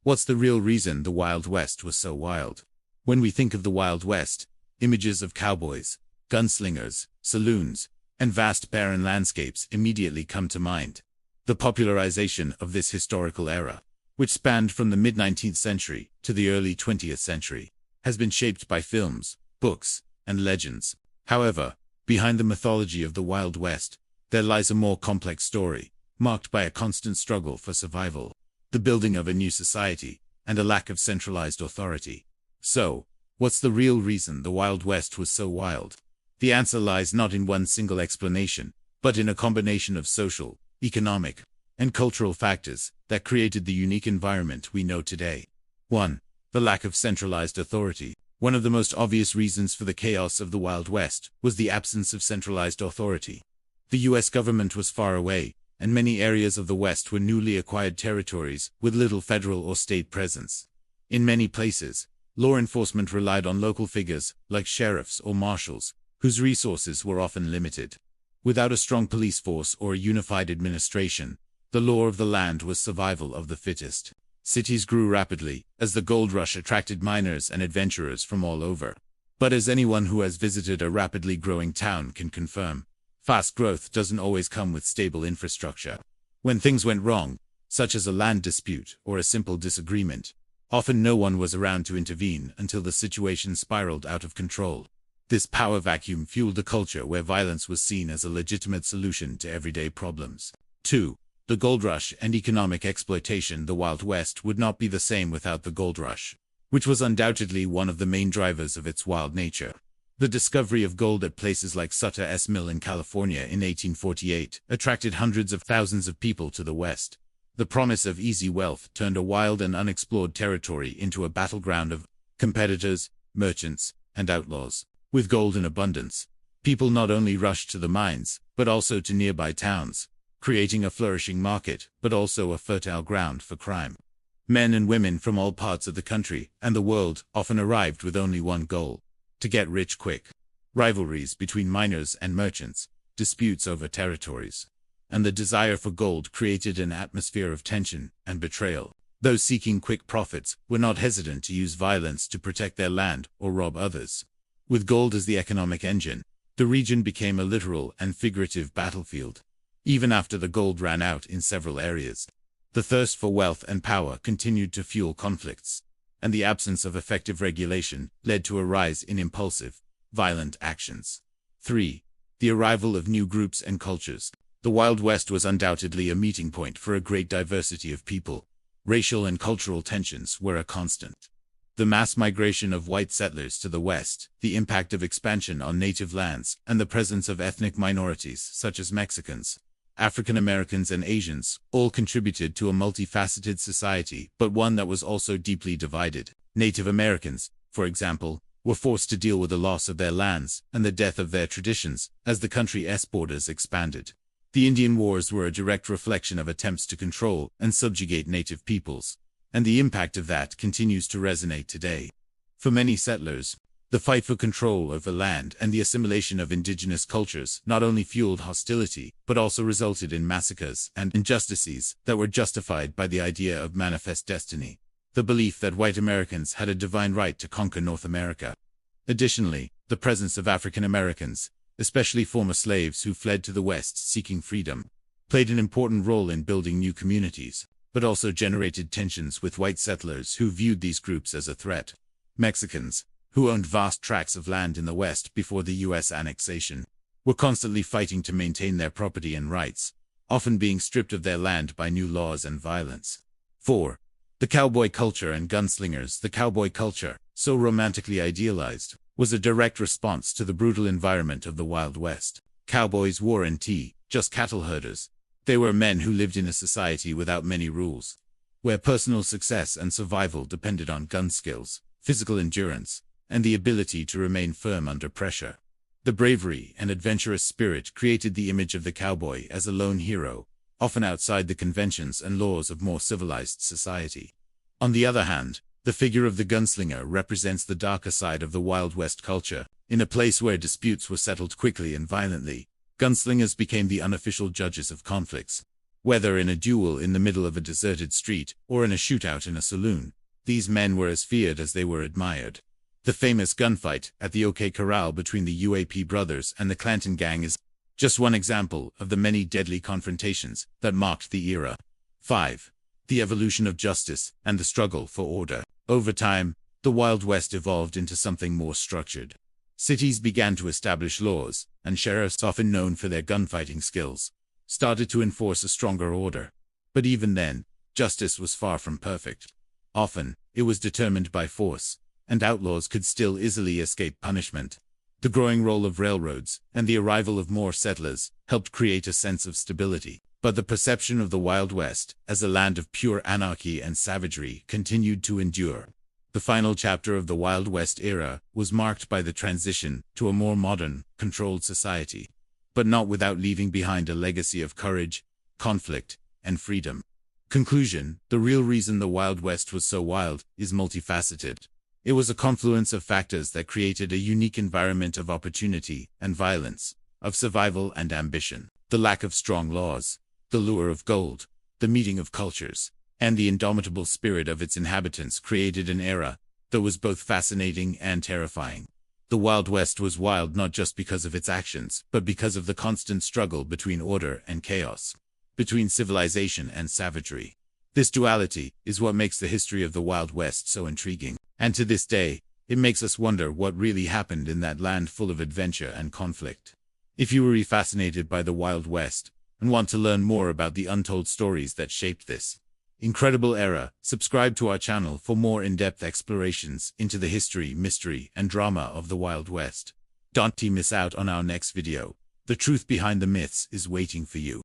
What's the real reason the Wild West was so wild? When we think of the Wild West, images of cowboys, gunslingers, saloons, and vast barren landscapes immediately come to mind. The popularization of this historical era, which spanned from the mid-19th century to the early 20th century, has been shaped by films, books, and legends. However, behind the mythology of the Wild West, there lies a more complex story, marked by a constant struggle for survival, the building of a new society, and a lack of centralized authority. So, what's the real reason the Wild West was so wild? The answer lies not in one single explanation, but in a combination of social, economic, and cultural factors that created the unique environment we know today. 1. The lack of centralized authority. One of the most obvious reasons for the chaos of the Wild West was the absence of centralized authority. The U.S. government was far away, and many areas of the West were newly acquired territories with little federal or state presence. In many places, law enforcement relied on local figures like sheriffs or marshals, whose resources were often limited. Without a strong police force or a unified administration, the law of the land was survival of the fittest. Cities grew rapidly as the gold rush attracted miners and adventurers from all over. But as anyone who has visited a rapidly growing town can confirm, fast growth doesn't always come with stable infrastructure. When things went wrong, such as a land dispute or a simple disagreement, often no one was around to intervene until the situation spiraled out of control. This power vacuum fueled a culture where violence was seen as a legitimate solution to everyday problems. 2. The gold rush and economic exploitation. The Wild West would not be the same without the gold rush, which was undoubtedly one of the main drivers of its wild nature. The discovery of gold at places like Sutter's Mill in California in 1848 attracted hundreds of thousands of people to the West. The promise of easy wealth turned a wild and unexplored territory into a battleground of competitors, merchants, and outlaws. With gold in abundance, people not only rushed to the mines, but also to nearby towns, creating a flourishing market, but also a fertile ground for crime. Men and women from all parts of the country and the world often arrived with only one goal: to get rich quick. Rivalries between miners and merchants, disputes over territories, and the desire for gold created an atmosphere of tension and betrayal. Those seeking quick profits were not hesitant to use violence to protect their land or rob others. With gold as the economic engine, the region became a literal and figurative battlefield. Even after the gold ran out in several areas, the thirst for wealth and power continued to fuel conflicts, and the absence of effective regulation led to a rise in impulsive, violent actions. 3. The arrival of new groups and cultures. The Wild West was undoubtedly a meeting point for a great diversity of people. Racial and cultural tensions were a constant. The mass migration of white settlers to the West, the impact of expansion on native lands, and the presence of ethnic minorities such as Mexicans, African Americans, and Asians all contributed to a multifaceted society, but one that was also deeply divided. Native Americans, for example, were forced to deal with the loss of their lands and the death of their traditions as the country's borders expanded. The Indian Wars were a direct reflection of attempts to control and subjugate native peoples, and the impact of that continues to resonate today. For many settlers, the fight for control over land and the assimilation of indigenous cultures not only fueled hostility, but also resulted in massacres and injustices that were justified by the idea of manifest destiny, the belief that white Americans had a divine right to conquer North America. Additionally, the presence of African Americans, especially former slaves who fled to the West seeking freedom, played an important role in building new communities, but also generated tensions with white settlers who viewed these groups as a threat. Mexicans, who owned vast tracts of land in the West before the U.S. annexation, were constantly fighting to maintain their property and rights, often being stripped of their land by new laws and violence. 4. The cowboy culture and gunslingers. The cowboy culture, so romantically idealized, was a direct response to the brutal environment of the Wild West. Cowboys weren't just cattle herders. They were men who lived in a society without many rules, where personal success and survival depended on gun skills, physical endurance, and the ability to remain firm under pressure. The bravery and adventurous spirit created the image of the cowboy as a lone hero, often outside the conventions and laws of more civilized society. On the other hand, the figure of the gunslinger represents the darker side of the Wild West culture. In a place where disputes were settled quickly and violently, gunslingers became the unofficial judges of conflicts. Whether in a duel in the middle of a deserted street or in a shootout in a saloon, these men were as feared as they were admired. The famous gunfight at the OK Corral between the UAP brothers and the Clanton gang is just one example of the many deadly confrontations that marked the era. 5. The evolution of justice and the struggle for order. Over time, the Wild West evolved into something more structured. Cities began to establish laws, and sheriffs, often known for their gunfighting skills, started to enforce a stronger order. But even then, justice was far from perfect. Often, it was determined by force, and outlaws could still easily escape punishment. The growing role of railroads and the arrival of more settlers helped create a sense of stability. But the perception of the Wild West as a land of pure anarchy and savagery continued to endure. The final chapter of the Wild West era was marked by the transition to a more modern, controlled society, but not without leaving behind a legacy of courage, conflict, and freedom. Conclusion: the real reason the Wild West was so wild is multifaceted. It was a confluence of factors that created a unique environment of opportunity and violence, of survival and ambition. The lack of strong laws, the lure of gold, the meeting of cultures, and the indomitable spirit of its inhabitants created an era that was both fascinating and terrifying. The Wild West was wild not just because of its actions, but because of the constant struggle between order and chaos, between civilization and savagery. This duality is what makes the history of the Wild West so intriguing. And to this day, it makes us wonder what really happened in that land full of adventure and conflict. If you were fascinated by the Wild West, and want to learn more about the untold stories that shaped this incredible era, subscribe to our channel for more in-depth explorations into the history, mystery, and drama of the Wild West. Don't miss out on our next video. The truth behind the myths is waiting for you.